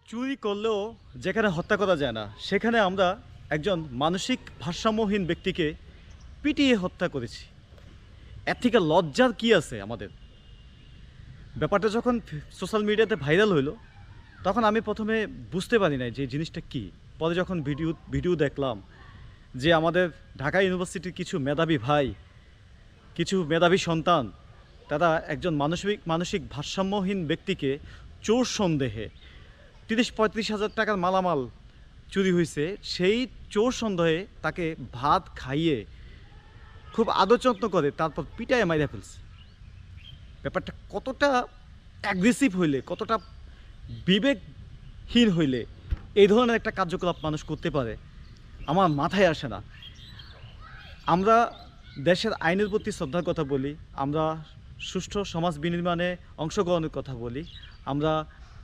চুরি করলেও যেখানে হত্যা করা যায় না সেখানে আমরা একজন মানসিক ভারসাম্যহীন ব্যক্তিকে পিটিয়ে হত্যা করেছি। এর থেকে লজ্জার কি আছে আমাদের? ব্যাপারটা যখন সোশ্যাল মিডিয়াতে ভাইরাল হইলো তখন আমি প্রথমে বুঝতে পারি নাই যে জিনিসটা কি। পরে যখন ভিডিও দেখলাম যে আমাদের ঢাকা ইউনিভার্সিটির কিছু মেধাবী ভাই, কিছু মেধাবী সন্তান, তারা একজন মানসিক ভারসাম্যহীন ব্যক্তিকে চোর সন্দেহে ৩০-৩৫ হাজার টাকার মালামাল চুরি হয়েছে, সেই চোর সন্দেহে তাকে ভাত খাইয়ে খুব আদর যত্ন করে তারপর পিটায় মাইরা ফেলছে। ব্যাপারটা কতটা অ্যাগ্রেসিভ হইলে, কতটা বিবেকহীন হইলে এই ধরনের একটা কার্যকলাপ মানুষ করতে পারে আমার মাথায় আসে না। আমরা দেশের আইনের প্রতি শ্রদ্ধার কথা বলি, আমরা সুষ্ঠু সমাজ বিনির্মাণে অংশগ্রহণের কথা বলি, আমরা